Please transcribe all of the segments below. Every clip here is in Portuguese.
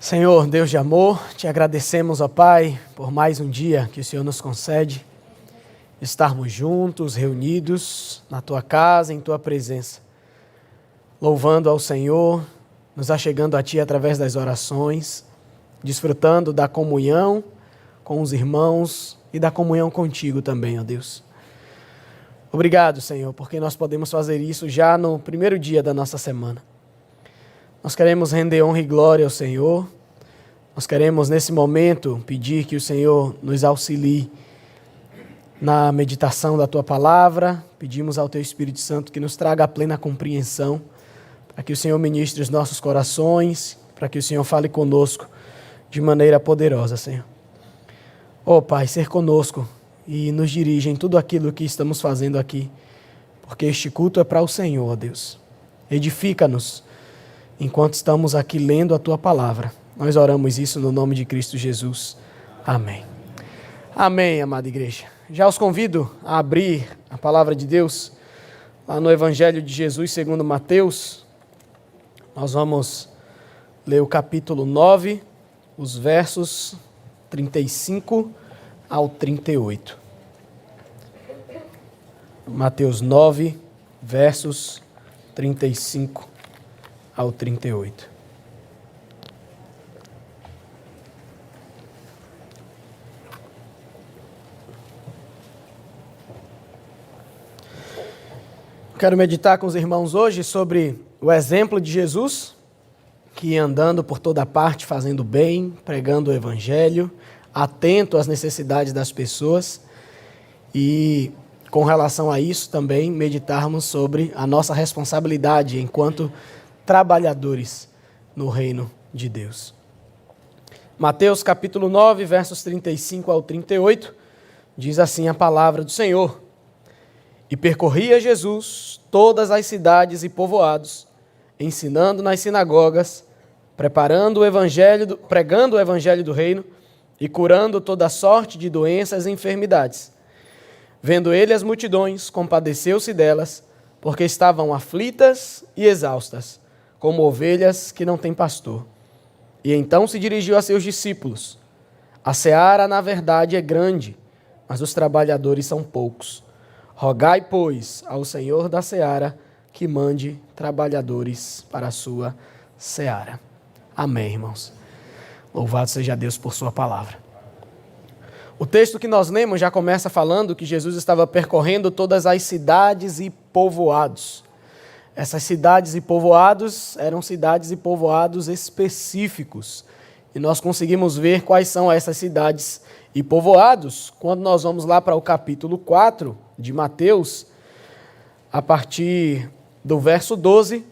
Senhor, Deus de amor, te agradecemos, ó Pai, por mais um dia que o Senhor nos concede, estarmos juntos, reunidos na Tua casa, em Tua presença, louvando ao Senhor, nos achegando a Ti através das orações, desfrutando da comunhão com os irmãos e da comunhão contigo também, ó Deus. Obrigado, Senhor, porque nós podemos fazer isso já no primeiro dia da nossa semana. Nós queremos render honra e glória ao Senhor. Nós queremos, nesse momento, pedir que o Senhor nos auxilie na meditação da Tua palavra. Pedimos ao Teu Espírito Santo que nos traga a plena compreensão, para que o Senhor ministre os nossos corações, para que o Senhor fale conosco de maneira poderosa, Senhor. Ó Pai, ser conosco e nos dirige em tudo aquilo que estamos fazendo aqui, porque este culto é para o Senhor, ó Deus. Edifica-nos enquanto estamos aqui lendo a Tua palavra. Nós oramos isso no nome de Cristo Jesus. Amém. Amém, amada igreja. Já os convido a abrir a palavra de Deus lá no Evangelho de Jesus segundo Mateus. Nós vamos ler o capítulo 9, os versos 35 ao 38. Mateus 9, versos 35 ao 38. Quero meditar com os irmãos hoje sobre o exemplo de Jesus, que ia andando por toda parte, fazendo bem, pregando o Evangelho, atento às necessidades das pessoas, e com relação a isso também meditarmos sobre a nossa responsabilidade enquanto trabalhadores no reino de Deus. Mateus capítulo 9, versos 35 ao 38, diz assim a palavra do Senhor: E percorria Jesus todas as cidades e povoados, ensinando nas sinagogas, pregando o evangelho do reino e curando toda sorte de doenças e enfermidades. Vendo ele as multidões, compadeceu-se delas, porque estavam aflitas e exaustas, como ovelhas que não têm pastor. E então se dirigiu a seus discípulos: A seara, na verdade, é grande, mas os trabalhadores são poucos. Rogai, pois, ao Senhor da seara que mande trabalhadores para a sua seara. Amém, irmãos. Louvado seja Deus por sua palavra. O texto que nós lemos já começa falando que Jesus estava percorrendo todas as cidades e povoados. Essas cidades e povoados eram cidades e povoados específicos. E nós conseguimos ver quais são essas cidades e povoados quando nós vamos lá para o capítulo 4 de Mateus, a partir do verso 12,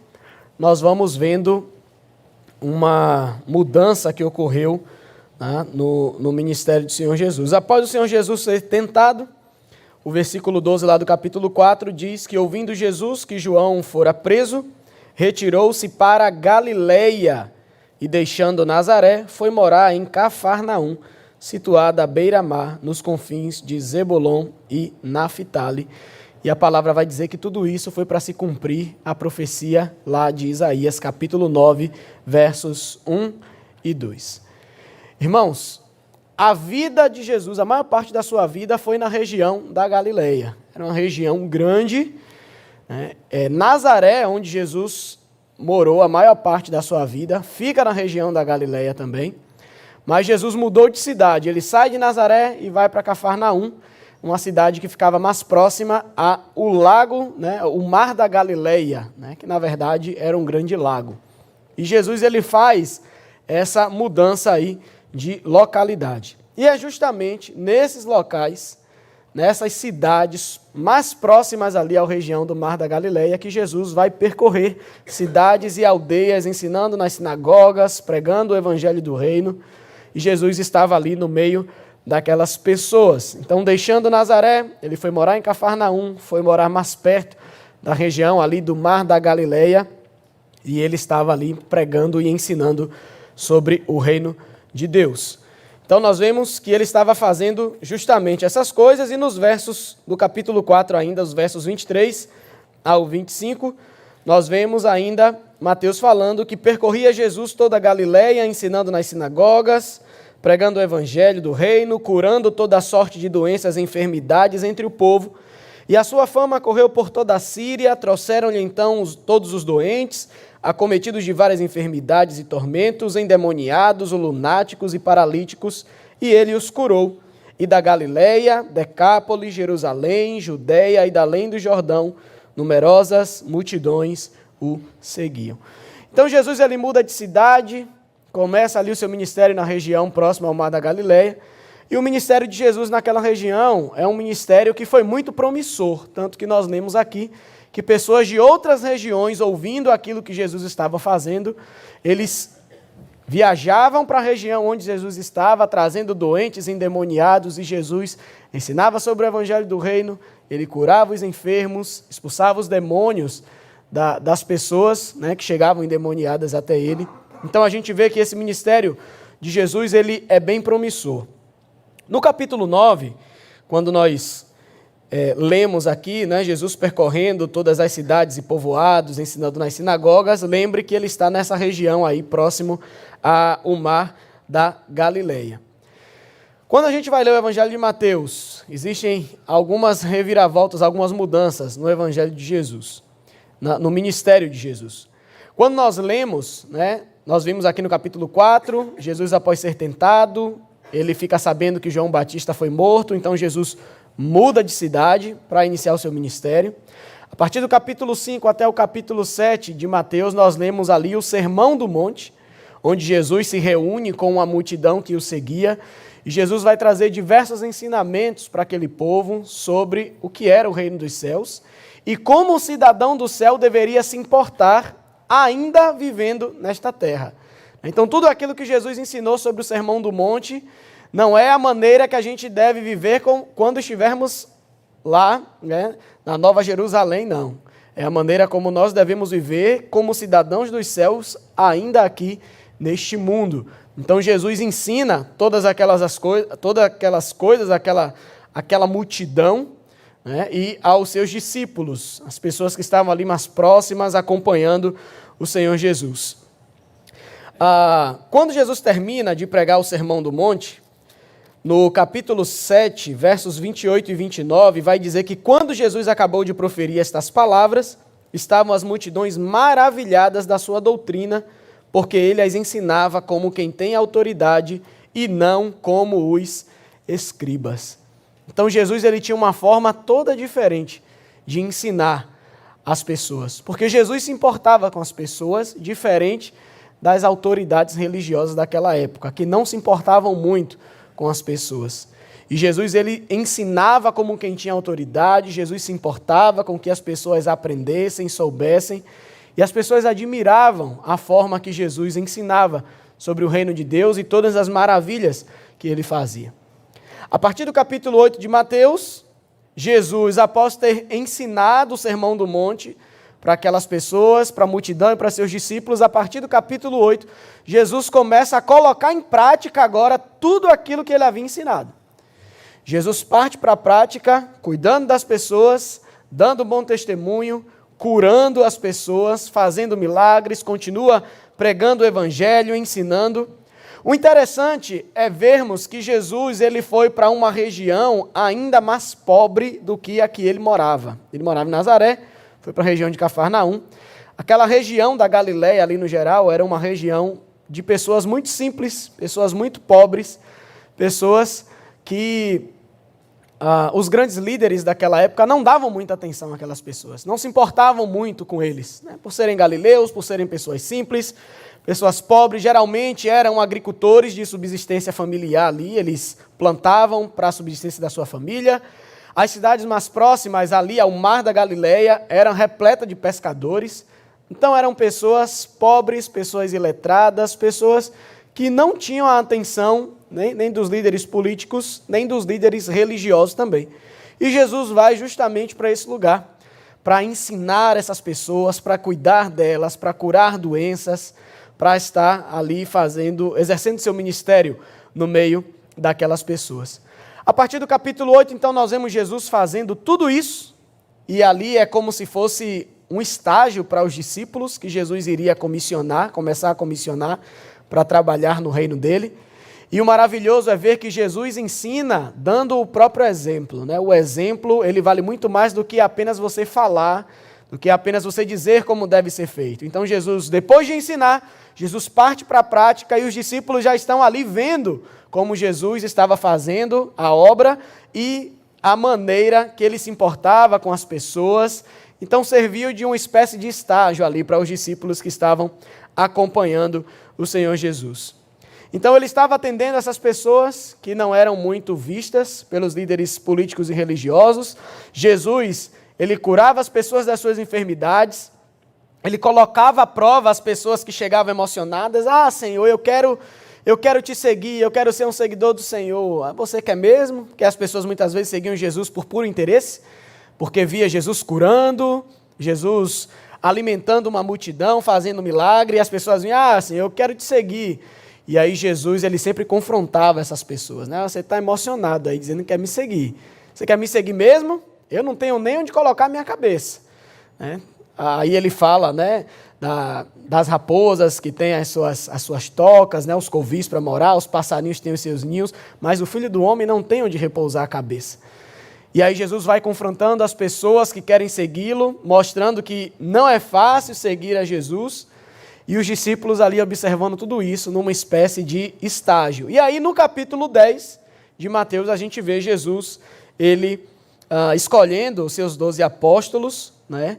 nós vamos vendo uma mudança que ocorreu, né, no ministério do Senhor Jesus. Após o Senhor Jesus ser tentado, o versículo 12 lá do capítulo 4 diz que, ouvindo Jesus que João fora preso, retirou-se para a Galileia e, deixando Nazaré, foi morar em Cafarnaum, situada à beira-mar, nos confins de Zebulon e Naftali. E a palavra vai dizer que tudo isso foi para se cumprir a profecia lá de Isaías, capítulo 9, versos 1 e 2. Irmãos, a vida de Jesus, a maior parte da sua vida foi na região da Galileia. Era uma região grande, né? Nazaré, onde Jesus morou a maior parte da sua vida, fica na região da Galileia também. Mas Jesus mudou de cidade. Ele sai de Nazaré e vai para Cafarnaum, uma cidade que ficava mais próxima ao lago, né, o Mar da Galileia, né, que na verdade era um grande lago. E Jesus ele faz essa mudança aí de localidade. E é justamente nesses locais, nessas cidades mais próximas ali à região do Mar da Galileia, que Jesus vai percorrer cidades e aldeias, ensinando nas sinagogas, pregando o evangelho do reino. E Jesus estava ali no meio daquelas pessoas. Então, deixando Nazaré, ele foi morar em Cafarnaum, foi morar mais perto da região ali do Mar da Galileia, e ele estava ali pregando e ensinando sobre o reino de Deus. Então, nós vemos que ele estava fazendo justamente essas coisas, e nos versos do capítulo 4 ainda, os versos 23 ao 25, nós vemos ainda Mateus falando que percorria Jesus toda a Galileia, ensinando nas sinagogas, pregando o evangelho do reino, curando toda sorte de doenças e enfermidades entre o povo. E a sua fama correu por toda a Síria, trouxeram-lhe então todos os doentes, acometidos de várias enfermidades e tormentos, endemoniados, lunáticos e paralíticos, e ele os curou. E da Galileia, Decápolis, Jerusalém, Judeia e da além do Jordão, numerosas multidões o seguiam. Então Jesus ele muda de cidade, começa ali o seu ministério na região próxima ao Mar da Galileia, e o ministério de Jesus naquela região é um ministério que foi muito promissor, tanto que nós lemos aqui que pessoas de outras regiões, ouvindo aquilo que Jesus estava fazendo, eles viajavam para a região onde Jesus estava, trazendo doentes, endemoniados, e Jesus ensinava sobre o evangelho do reino, ele curava os enfermos, expulsava os demônios das pessoas, né, que chegavam endemoniadas até ele. Então a gente vê que esse ministério de Jesus ele é bem promissor. No capítulo 9, quando nós lemos aqui, né, Jesus percorrendo todas as cidades e povoados, ensinando nas sinagogas, lembre que ele está nessa região aí, próximo ao Mar da Galileia. Quando a gente vai ler o Evangelho de Mateus, existem algumas reviravoltas, algumas mudanças no Evangelho de Jesus, no ministério de Jesus. Quando nós lemos, né, nós vimos aqui no capítulo 4, Jesus após ser tentado, ele fica sabendo que João Batista foi morto, então Jesus muda de cidade para iniciar o seu ministério. A partir do capítulo 5 até o capítulo 7 de Mateus, nós lemos ali o Sermão do Monte, onde Jesus se reúne com uma multidão que o seguia, e Jesus vai trazer diversos ensinamentos para aquele povo sobre o que era o reino dos céus e como o cidadão do céu deveria se importar ainda vivendo nesta terra. Então, tudo aquilo que Jesus ensinou sobre o Sermão do Monte não é a maneira que a gente deve viver quando estivermos lá, né, na Nova Jerusalém, não. É a maneira como nós devemos viver como cidadãos dos céus ainda aqui neste mundo. Então, Jesus ensina todas aquelas coisas, aquela multidão, né, e aos seus discípulos, as pessoas que estavam ali mais próximas, acompanhando o Senhor Jesus. Quando Jesus termina de pregar o Sermão do Monte, no capítulo 7, versos 28 e 29, vai dizer que quando Jesus acabou de proferir estas palavras, estavam as multidões maravilhadas da sua doutrina, porque ele as ensinava como quem tem autoridade e não como os escribas. Então Jesus ele tinha uma forma toda diferente de ensinar as pessoas, porque Jesus se importava com as pessoas, diferente das autoridades religiosas daquela época, que não se importavam muito com as pessoas. E Jesus ele ensinava como quem tinha autoridade, Jesus se importava com que as pessoas aprendessem, soubessem, e as pessoas admiravam a forma que Jesus ensinava sobre o reino de Deus e todas as maravilhas que ele fazia. A partir do capítulo 8 de Mateus, Jesus, após ter ensinado o Sermão do Monte para aquelas pessoas, para a multidão e para seus discípulos, a partir do capítulo 8, Jesus começa a colocar em prática agora tudo aquilo que ele havia ensinado. Jesus parte para a prática, cuidando das pessoas, dando bom testemunho, curando as pessoas, fazendo milagres, continua pregando o evangelho, ensinando. O interessante é vermos que Jesus ele foi para uma região ainda mais pobre do que a que ele morava. Ele morava em Nazaré, foi para a região de Cafarnaum. Aquela região da Galileia, ali no geral, era uma região de pessoas muito simples, pessoas muito pobres, pessoas que os grandes líderes daquela época não davam muita atenção àquelas pessoas, não se importavam muito com eles, né? Por serem galileus, por serem pessoas simples, pessoas pobres, geralmente eram agricultores de subsistência familiar ali, eles plantavam para a subsistência da sua família. As cidades mais próximas ali ao Mar da Galileia eram repletas de pescadores, então eram pessoas pobres, pessoas iletradas, pessoas que não tinham a atenção nem dos líderes políticos, nem dos líderes religiosos também. E Jesus vai justamente para esse lugar, para ensinar essas pessoas, para cuidar delas, para curar doenças, para estar ali exercendo seu ministério no meio daquelas pessoas. A partir do capítulo 8, então, nós vemos Jesus fazendo tudo isso, e ali é como se fosse um estágio para os discípulos que Jesus iria começar a comissionar para trabalhar no reino dele. E o maravilhoso é ver que Jesus ensina dando o próprio exemplo, né? O exemplo, ele vale muito mais do que apenas você falar, do que apenas você dizer como deve ser feito. Então Jesus, depois de ensinar, Jesus parte para a prática e os discípulos já estão ali vendo como Jesus estava fazendo a obra e a maneira que ele se importava com as pessoas. Então serviu de uma espécie de estágio ali para os discípulos que estavam acompanhando o Senhor Jesus. Então ele estava atendendo essas pessoas que não eram muito vistas pelos líderes políticos e religiosos. Jesus, ele curava as pessoas das suas enfermidades. Ele colocava à prova as pessoas que chegavam emocionadas. Ah, Senhor, eu quero te seguir, eu quero ser um seguidor do Senhor. Você quer mesmo? Porque as pessoas muitas vezes seguiam Jesus por puro interesse, porque via Jesus curando, Jesus alimentando uma multidão, fazendo milagre, e as pessoas diziam, ah, Senhor, eu quero te seguir. E aí Jesus, ele sempre confrontava essas pessoas, né? Você está emocionado aí, dizendo que quer me seguir. Você quer me seguir mesmo? Eu não tenho nem onde colocar a minha cabeça, né? Aí ele fala, né, das raposas que têm as suas tocas, né, os covis para morar, os passarinhos têm os seus ninhos, mas o Filho do Homem não tem onde repousar a cabeça. E aí Jesus vai confrontando as pessoas que querem segui-lo, mostrando que não é fácil seguir a Jesus, e os discípulos ali observando tudo isso numa espécie de estágio. E aí no capítulo 10 de Mateus a gente vê Jesus, ele escolhendo os seus 12 apóstolos, né?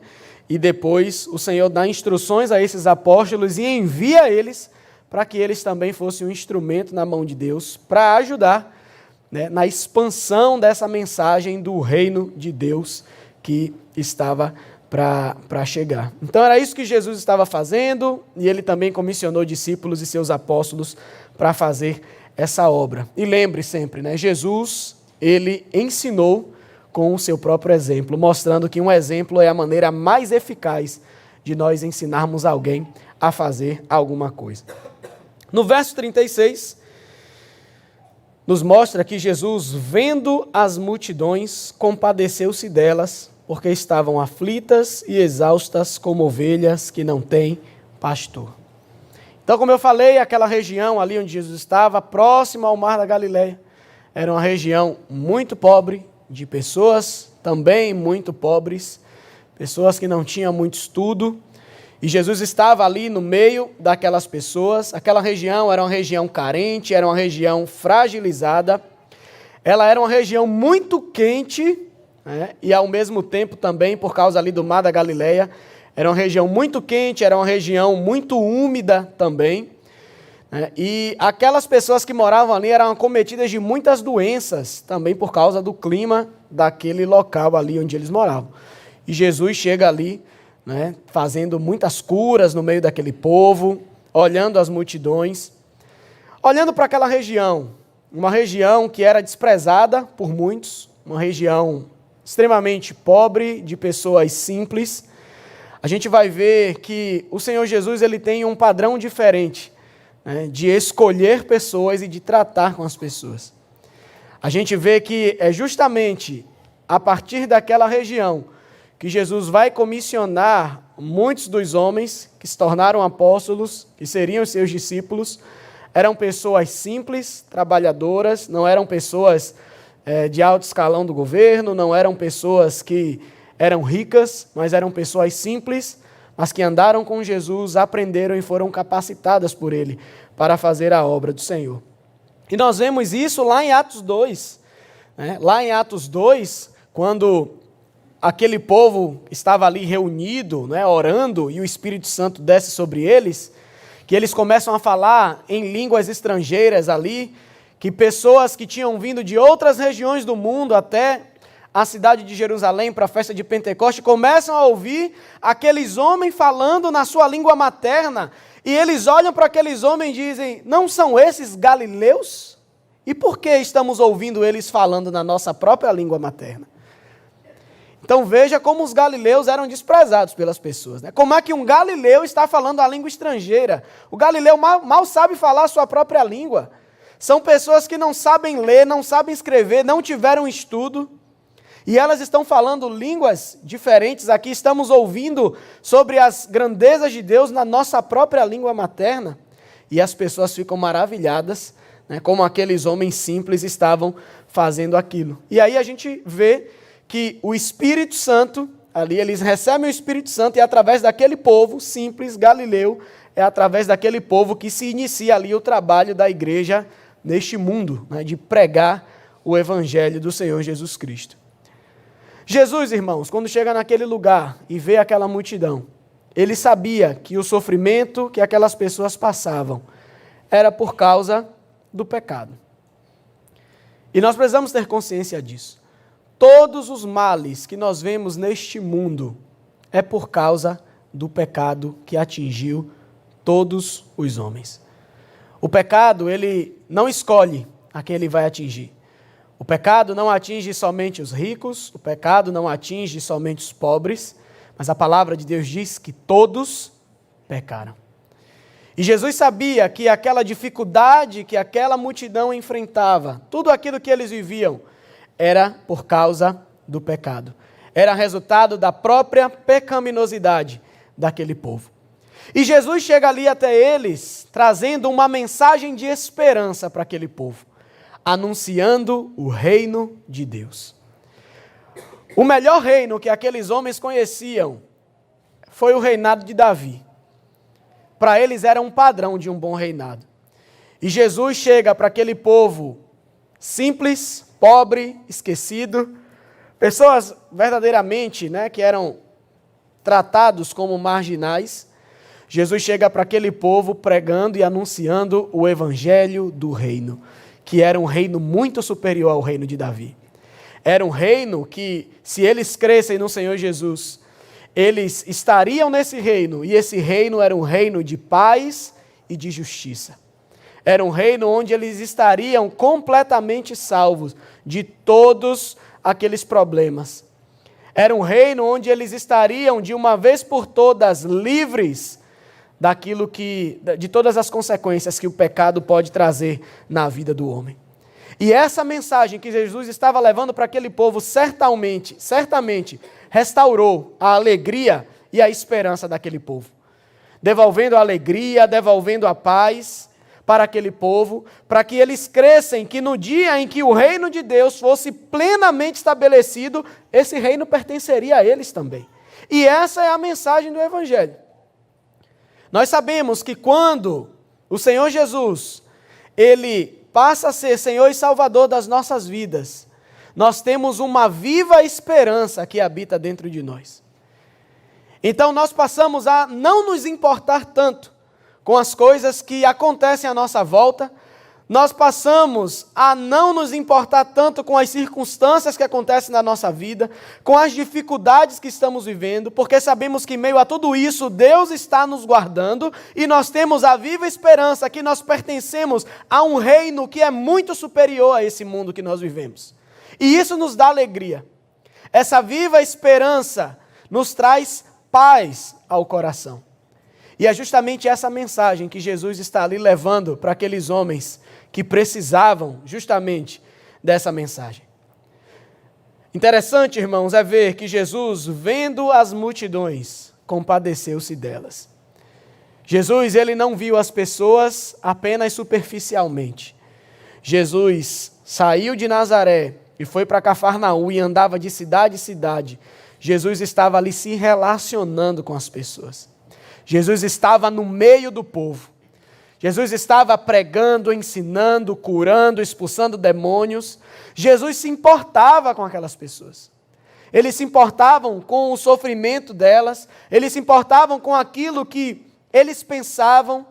E depois o Senhor dá instruções a esses apóstolos e envia eles para que eles também fossem um instrumento na mão de Deus para ajudar, né, na expansão dessa mensagem do reino de Deus que estava para chegar. Então era isso que Jesus estava fazendo e ele também comissionou discípulos e seus apóstolos para fazer essa obra. E lembre sempre, né, Jesus, ele ensinou com o seu próprio exemplo, mostrando que um exemplo é a maneira mais eficaz de nós ensinarmos alguém a fazer alguma coisa. No verso 36, nos mostra que Jesus, vendo as multidões, compadeceu-se delas, porque estavam aflitas e exaustas como ovelhas que não têm pastor. Então, como eu falei, aquela região ali onde Jesus estava, próximo ao mar da Galileia, era uma região muito pobre, de pessoas também muito pobres, pessoas que não tinham muito estudo, e Jesus estava ali no meio daquelas pessoas. Aquela região era uma região carente, era uma região fragilizada, ela era uma região muito quente, né? E ao mesmo tempo também, por causa ali do mar da Galileia, era uma região muito quente, era uma região muito úmida também, e aquelas pessoas que moravam ali eram acometidas de muitas doenças, também por causa do clima daquele local ali onde eles moravam. E Jesus chega ali, né, fazendo muitas curas no meio daquele povo, olhando as multidões, olhando para aquela região, uma região que era desprezada por muitos, uma região extremamente pobre, de pessoas simples. A gente vai ver que o Senhor Jesus, ele tem um padrão diferente, de escolher pessoas e de tratar com as pessoas. A gente vê que é justamente a partir daquela região que Jesus vai comissionar muitos dos homens que se tornaram apóstolos, que seriam seus discípulos. Eram pessoas simples, trabalhadoras, não eram pessoas de alto escalão do governo, não eram pessoas que eram ricas, mas eram pessoas simples, mas que andaram com Jesus, aprenderam e foram capacitadas por ele para fazer a obra do Senhor. E nós vemos isso lá em Atos 2. Né? Lá em Atos 2, quando aquele povo estava ali reunido, né, orando, e o Espírito Santo desce sobre eles, que eles começam a falar em línguas estrangeiras ali, que pessoas que tinham vindo de outras regiões do mundo até a cidade de Jerusalém para a festa de Pentecoste, começam a ouvir aqueles homens falando na sua língua materna, e eles olham para aqueles homens e dizem, não são esses galileus? E por que estamos ouvindo eles falando na nossa própria língua materna? Então veja como os galileus eram desprezados pelas pessoas, né? Como é que um galileu está falando a língua estrangeira? O galileu mal sabe falar a sua própria língua. São pessoas que não sabem ler, não sabem escrever, não tiveram estudo. E elas estão falando línguas diferentes aqui, estamos ouvindo sobre as grandezas de Deus na nossa própria língua materna. E as pessoas ficam maravilhadas, né, como aqueles homens simples estavam fazendo aquilo. E aí a gente vê que o Espírito Santo, ali eles recebem o Espírito Santo e através daquele povo simples, galileu, é através daquele povo que se inicia ali o trabalho da igreja neste mundo, né, de pregar o Evangelho do Senhor Jesus Cristo. Jesus, irmãos, quando chega naquele lugar e vê aquela multidão, ele sabia que o sofrimento que aquelas pessoas passavam era por causa do pecado. E nós precisamos ter consciência disso. Todos os males que nós vemos neste mundo é por causa do pecado que atingiu todos os homens. O pecado, ele não escolhe a quem ele vai atingir. O pecado não atinge somente os ricos, o pecado não atinge somente os pobres, mas a palavra de Deus diz que todos pecaram. E Jesus sabia que aquela dificuldade que aquela multidão enfrentava, tudo aquilo que eles viviam, era por causa do pecado. Era resultado da própria pecaminosidade daquele povo. E Jesus chega ali até eles, trazendo uma mensagem de esperança para aquele povo, anunciando o reino de Deus. O melhor reino que aqueles homens conheciam foi o reinado de Davi. Para eles era um padrão de um bom reinado. E Jesus chega para aquele povo simples, pobre, esquecido, pessoas verdadeiramente, né, que eram tratados como marginais. Jesus chega para aquele povo pregando e anunciando o evangelho do reino, que era um reino muito superior ao reino de Davi. Era um reino que, se eles crescem no Senhor Jesus, eles estariam nesse reino, e esse reino era um reino de paz e de justiça. Era um reino onde eles estariam completamente salvos de todos aqueles problemas. Era um reino onde eles estariam, de uma vez por todas, livres de todas as consequências que o pecado pode trazer na vida do homem. E essa mensagem que Jesus estava levando para aquele povo, certamente, restaurou a alegria e a esperança daquele povo. Devolvendo a alegria, devolvendo a paz para aquele povo, para que eles crescem, que no dia em que o reino de Deus fosse plenamente estabelecido, esse reino pertenceria a eles também. E essa é a mensagem do Evangelho. Nós sabemos que quando o Senhor Jesus, ele passa a ser Senhor e Salvador das nossas vidas, nós temos uma viva esperança que habita dentro de nós. Então nós passamos a não nos importar tanto com as coisas que acontecem à nossa volta, nós passamos a não nos importar tanto com as circunstâncias que acontecem na nossa vida, com as dificuldades que estamos vivendo, porque sabemos que em meio a tudo isso, Deus está nos guardando e nós temos a viva esperança que nós pertencemos a um reino que é muito superior a esse mundo que nós vivemos. E isso nos dá alegria. Essa viva esperança nos traz paz ao coração. E é justamente essa mensagem que Jesus está ali levando para aqueles homens que precisavam justamente dessa mensagem. Interessante, irmãos, é ver que Jesus, vendo as multidões, compadeceu-se delas. Jesus, ele não viu as pessoas apenas superficialmente. Jesus saiu de Nazaré e foi para Cafarnaum e andava de cidade em cidade. Jesus estava ali se relacionando com as pessoas. Jesus estava no meio do povo. Jesus estava pregando, ensinando, curando, expulsando demônios. Jesus se importava com aquelas pessoas. Eles se importavam com o sofrimento delas. Eles se importavam com aquilo que eles pensavam.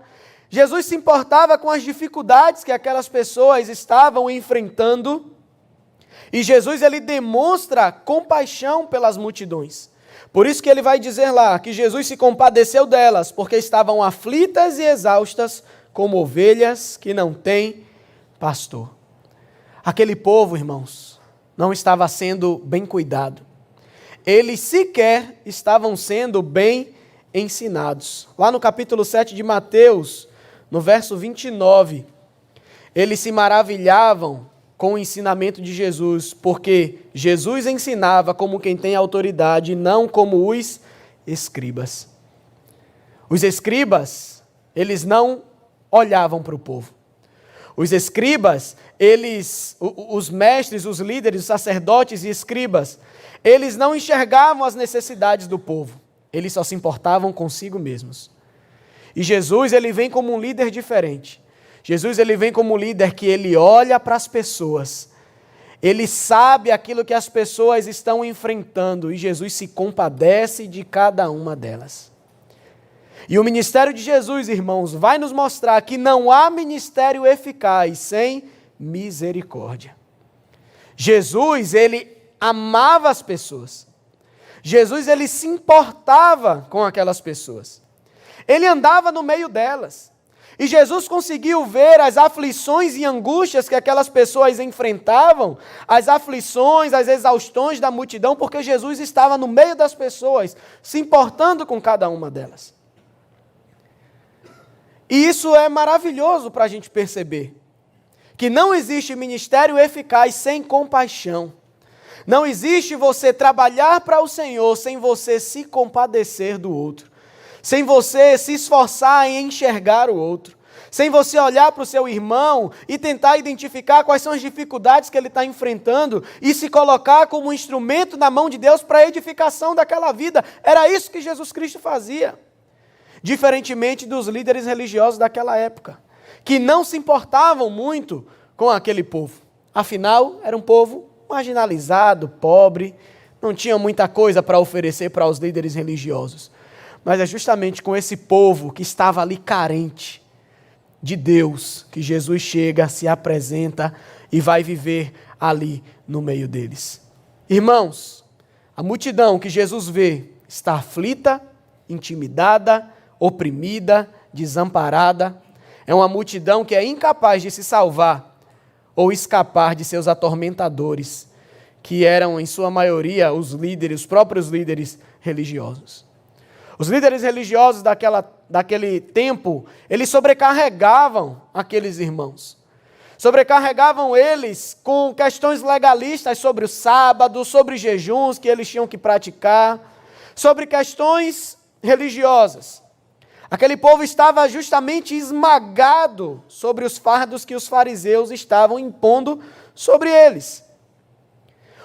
Jesus se importava com as dificuldades que aquelas pessoas estavam enfrentando. E Jesus, ele demonstra compaixão pelas multidões. Por isso que ele vai dizer lá que Jesus se compadeceu delas, porque estavam aflitas e exaustas, como ovelhas que não têm pastor. Aquele povo, irmãos, não estava sendo bem cuidado. Eles sequer estavam sendo bem ensinados. Lá no capítulo 7 de Mateus, no verso 29, eles se maravilhavam com o ensinamento de Jesus, porque Jesus ensinava como quem tem autoridade, não como os escribas. Os escribas, eles não olhavam para o povo. Os escribas, os mestres, os líderes, os sacerdotes e escribas, eles não enxergavam as necessidades do povo. Eles só se importavam consigo mesmos. E Jesus, ele vem como um líder diferente. Jesus, ele vem como um líder que ele olha para as pessoas. Ele sabe aquilo que as pessoas estão enfrentando e Jesus se compadece de cada uma delas. E o ministério de Jesus, irmãos, vai nos mostrar que não há ministério eficaz sem misericórdia. Jesus, ele amava as pessoas. Jesus, ele se importava com aquelas pessoas. Ele andava no meio delas. E Jesus conseguiu ver as aflições e angústias que aquelas pessoas enfrentavam, as aflições, as exaustões da multidão, porque Jesus estava no meio das pessoas, se importando com cada uma delas. E isso é maravilhoso para a gente perceber, que não existe ministério eficaz sem compaixão. Não existe você trabalhar para o Senhor sem você se compadecer do outro, sem você se esforçar em enxergar o outro, sem você olhar para o seu irmão e tentar identificar quais são as dificuldades que ele está enfrentando e se colocar como um instrumento na mão de Deus para a edificação daquela vida. Era isso que Jesus Cristo fazia. Diferentemente dos líderes religiosos daquela época, que não se importavam muito com aquele povo. Afinal, era um povo marginalizado, pobre, não tinha muita coisa para oferecer para os líderes religiosos. Mas é justamente com esse povo que estava ali carente de Deus que Jesus chega, se apresenta e vai viver ali no meio deles. Irmãos, a multidão que Jesus vê está aflita, intimidada, oprimida, desamparada. É uma multidão que é incapaz de se salvar ou escapar de seus atormentadores, que eram, em sua maioria, os líderes, os próprios líderes religiosos. Os líderes religiosos daquele tempo, eles sobrecarregavam aqueles irmãos. Sobrecarregavam eles com questões legalistas sobre o sábado, sobre jejuns que eles tinham que praticar, sobre questões religiosas. Aquele povo estava justamente esmagado sobre os fardos que os fariseus estavam impondo sobre eles.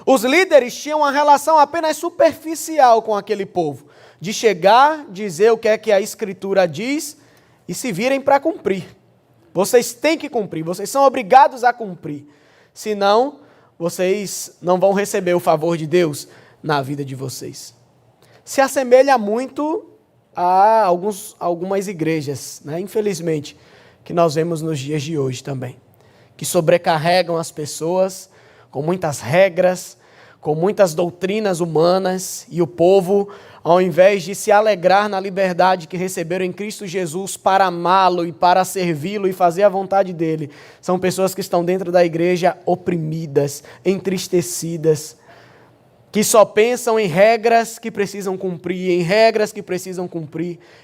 Os líderes tinham uma relação apenas superficial com aquele povo, de chegar, dizer o que é que a Escritura diz e se virem para cumprir. Vocês têm que cumprir, vocês são obrigados a cumprir. Senão, vocês não vão receber o favor de Deus na vida de vocês. Se assemelha muito a algumas igrejas, né, infelizmente, que nós vemos nos dias de hoje também, que sobrecarregam as pessoas com muitas regras, com muitas doutrinas humanas, e o povo, ao invés de se alegrar na liberdade que receberam em Cristo Jesus para amá-lo e para servi-lo e fazer a vontade dele, são pessoas que estão dentro da igreja oprimidas, entristecidas, que só pensam em regras que precisam cumprir,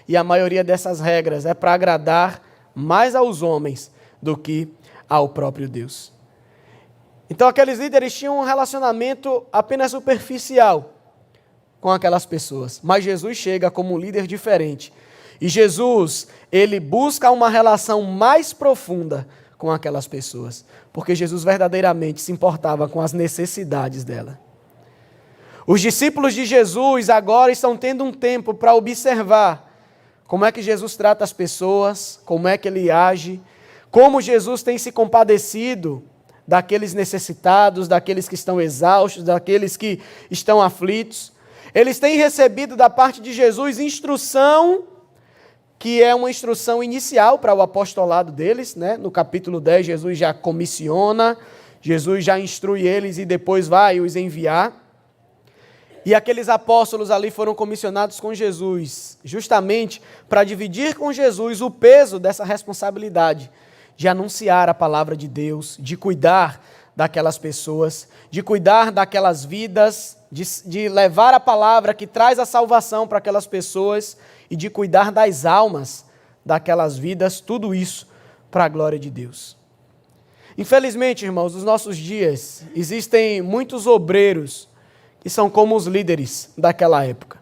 e a maioria dessas regras é para agradar mais aos homens do que ao próprio Deus. Então aqueles líderes tinham um relacionamento apenas superficial com aquelas pessoas, mas Jesus chega como um líder diferente, e Jesus, ele busca uma relação mais profunda com aquelas pessoas, porque Jesus verdadeiramente se importava com as necessidades dela. Os discípulos de Jesus agora estão tendo um tempo para observar como é que Jesus trata as pessoas, como é que ele age, como Jesus tem se compadecido daqueles necessitados, daqueles que estão exaustos, daqueles que estão aflitos. Eles têm recebido da parte de Jesus instrução, que é uma instrução inicial para o apostolado deles, né? No capítulo 10, Jesus já comissiona, Jesus já instrui eles e depois vai os enviar. E aqueles apóstolos ali foram comissionados com Jesus, justamente para dividir com Jesus o peso dessa responsabilidade de anunciar a palavra de Deus, de cuidar daquelas pessoas, de cuidar daquelas vidas, de levar a palavra que traz a salvação para aquelas pessoas e de cuidar das almas daquelas vidas, tudo isso para a glória de Deus. Infelizmente, irmãos, nos nossos dias, existem muitos obreiros que são como os líderes daquela época.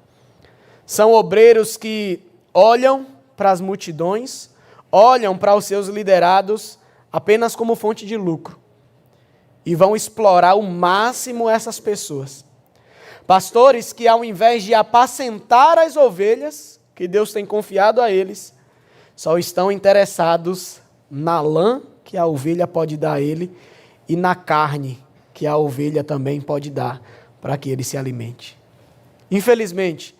São obreiros que olham para as multidões, olham para os seus liderados apenas como fonte de lucro e vão explorar ao máximo essas pessoas. Pastores que, ao invés de apacentar as ovelhas que Deus tem confiado a eles, só estão interessados na lã que a ovelha pode dar a ele e na carne que a ovelha também pode dar para que ele se alimente. Infelizmente,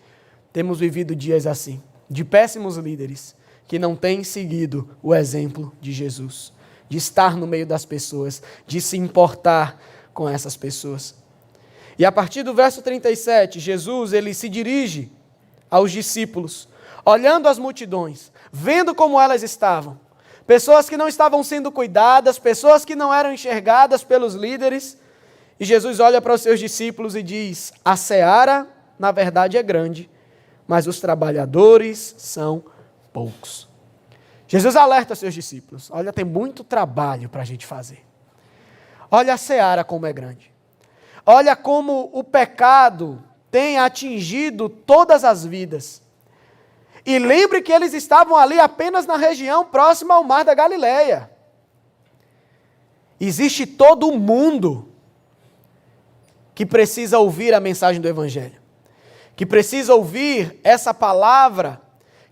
temos vivido dias assim, de péssimos líderes que não têm seguido o exemplo de Jesus, de estar no meio das pessoas, de se importar com essas pessoas. E a partir do verso 37, Jesus ele se dirige aos discípulos, olhando as multidões, vendo como elas estavam. Pessoas que não estavam sendo cuidadas, pessoas que não eram enxergadas pelos líderes. E Jesus olha para os seus discípulos e diz: a seara, na verdade, é grande, mas os trabalhadores são poucos. Jesus alerta os seus discípulos: olha, tem muito trabalho para a gente fazer. Olha a seara como é grande. Olha como o pecado tem atingido todas as vidas. E lembre que eles estavam ali apenas na região próxima ao mar da Galileia. Existe todo o mundo que precisa ouvir a mensagem do Evangelho, que precisa ouvir essa palavra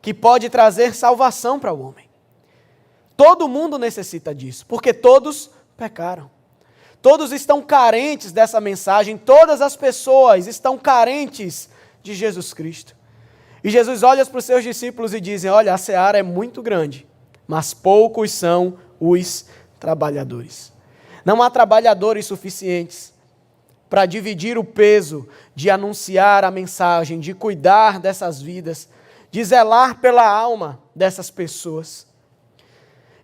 que pode trazer salvação para o homem. Todo mundo necessita disso, porque todos pecaram. Todos estão carentes dessa mensagem, todas as pessoas estão carentes de Jesus Cristo. E Jesus olha para os seus discípulos e diz: olha, a seara é muito grande, mas poucos são os trabalhadores. Não há trabalhadores suficientes para dividir o peso de anunciar a mensagem, de cuidar dessas vidas, de zelar pela alma dessas pessoas.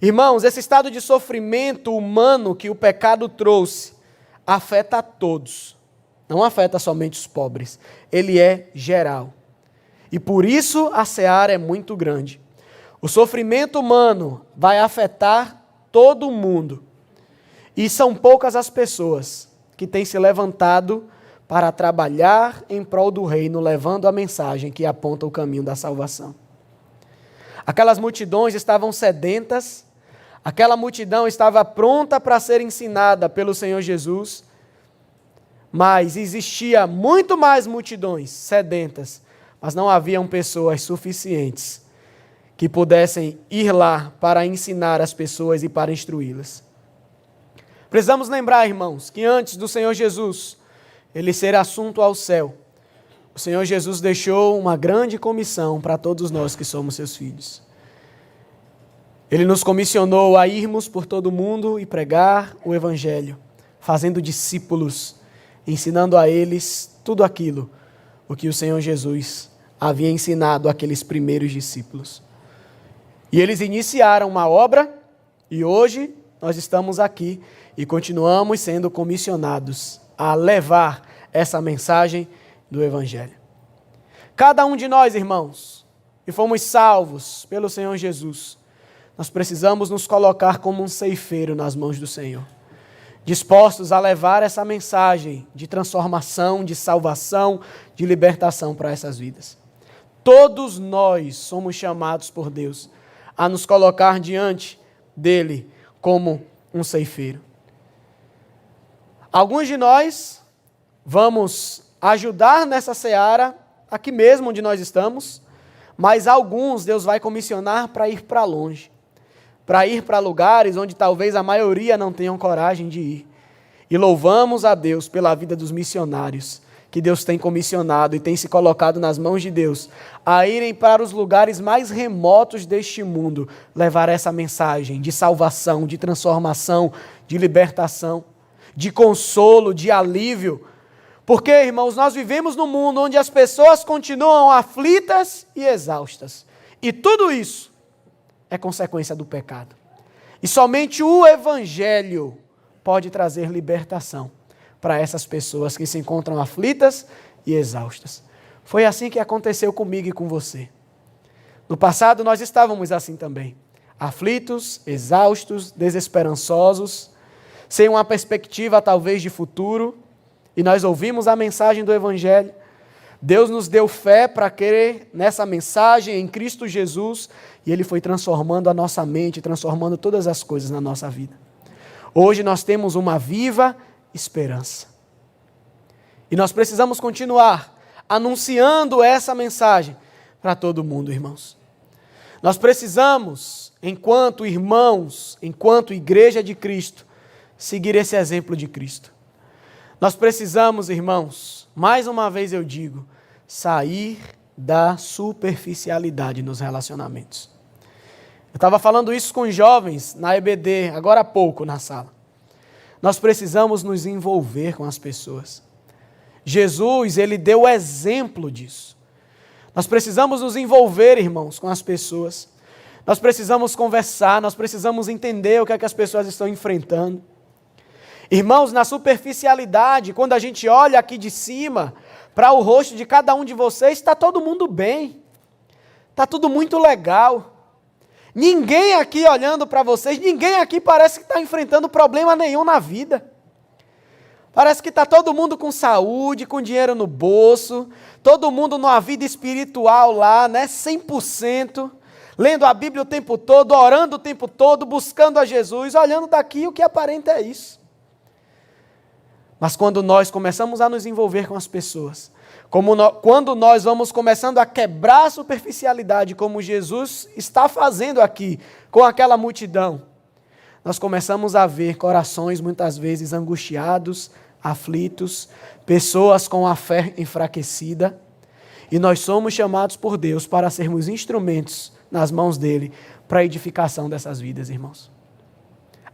Irmãos, esse estado de sofrimento humano que o pecado trouxe afeta a todos, não afeta somente os pobres, ele é geral. E por isso a seara é muito grande. O sofrimento humano vai afetar todo mundo. E são poucas as pessoas que têm se levantado para trabalhar em prol do reino, levando a mensagem que aponta o caminho da salvação. Aquelas multidões estavam sedentas, aquela multidão estava pronta para ser ensinada pelo Senhor Jesus, mas existia muito mais multidões sedentas, mas não haviam pessoas suficientes que pudessem ir lá para ensinar as pessoas e para instruí-las. Precisamos lembrar, irmãos, que antes do Senhor Jesus ele ser assunto ao céu, o Senhor Jesus deixou uma grande comissão para todos nós que somos seus filhos. Ele nos comissionou a irmos por todo o mundo e pregar o Evangelho, fazendo discípulos, ensinando a eles tudo aquilo o que o Senhor Jesus havia ensinado àqueles primeiros discípulos. E eles iniciaram uma obra e hoje nós estamos aqui e continuamos sendo comissionados a levar essa mensagem do Evangelho. Cada um de nós, irmãos, que fomos salvos pelo Senhor Jesus, nós precisamos nos colocar como um ceifeiro nas mãos do Senhor, dispostos a levar essa mensagem de transformação, de salvação, de libertação para essas vidas. Todos nós somos chamados por Deus a nos colocar diante dele como um ceifeiro. Alguns de nós vamos ajudar nessa seara, aqui mesmo onde nós estamos, mas alguns Deus vai comissionar para ir para longe, para ir para lugares onde talvez a maioria não tenham coragem de ir. E louvamos a Deus pela vida dos missionários, que Deus tem comissionado e tem se colocado nas mãos de Deus, a irem para os lugares mais remotos deste mundo, levar essa mensagem de salvação, de transformação, de libertação, de consolo, de alívio. Porque, irmãos, nós vivemos num mundo onde as pessoas continuam aflitas e exaustas. E tudo isso é consequência do pecado. E somente o Evangelho pode trazer libertação para essas pessoas que se encontram aflitas e exaustas. Foi assim que aconteceu comigo e com você. No passado nós estávamos assim também, aflitos, exaustos, desesperançosos, sem uma perspectiva talvez de futuro, e nós ouvimos a mensagem do Evangelho. Deus nos deu fé para crer nessa mensagem em Cristo Jesus, e Ele foi transformando a nossa mente, transformando todas as coisas na nossa vida. Hoje nós temos uma viva esperança. E nós precisamos continuar anunciando essa mensagem para todo mundo, irmãos. Nós precisamos, enquanto irmãos, enquanto igreja de Cristo, seguir esse exemplo de Cristo. Nós precisamos, irmãos, mais uma vez eu digo, sair da superficialidade nos relacionamentos. Eu estava falando isso com os jovens na EBD, agora há pouco na sala. Nós precisamos nos envolver com as pessoas. Jesus, Ele deu o exemplo disso. Nós precisamos nos envolver, irmãos, com as pessoas. Nós precisamos conversar, nós precisamos entender o que é que as pessoas estão enfrentando. Irmãos, na superficialidade, quando a gente olha aqui de cima para o rosto de cada um de vocês, está todo mundo bem. Está tudo muito legal. Ninguém aqui olhando para vocês, ninguém aqui parece que está enfrentando problema nenhum na vida. Parece que está todo mundo com saúde, com dinheiro no bolso, todo mundo numa vida espiritual lá, né, 100%, lendo a Bíblia o tempo todo, orando o tempo todo, buscando a Jesus, olhando daqui, o que aparenta é isso. Mas quando nós começamos a nos envolver com as pessoas, quando nós vamos começando a quebrar a superficialidade, como Jesus está fazendo aqui com aquela multidão, nós começamos a ver corações muitas vezes angustiados, aflitos, pessoas com a fé enfraquecida, e nós somos chamados por Deus para sermos instrumentos nas mãos dele para a edificação dessas vidas, irmãos.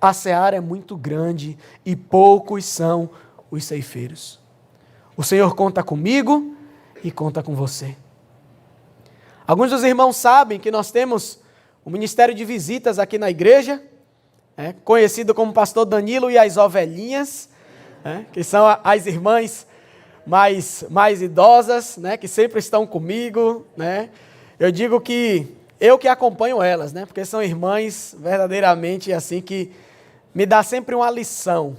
A seara é muito grande e poucos são os ceifeiros. O Senhor conta comigo e conta com você. Alguns dos irmãos sabem que nós temos o ministério de visitas aqui na igreja, conhecido como pastor Danilo e as ovelhinhas, que são as irmãs mais idosas, que sempre estão comigo. Eu digo que eu que acompanho elas, porque são irmãs verdadeiramente assim que me dá sempre uma lição.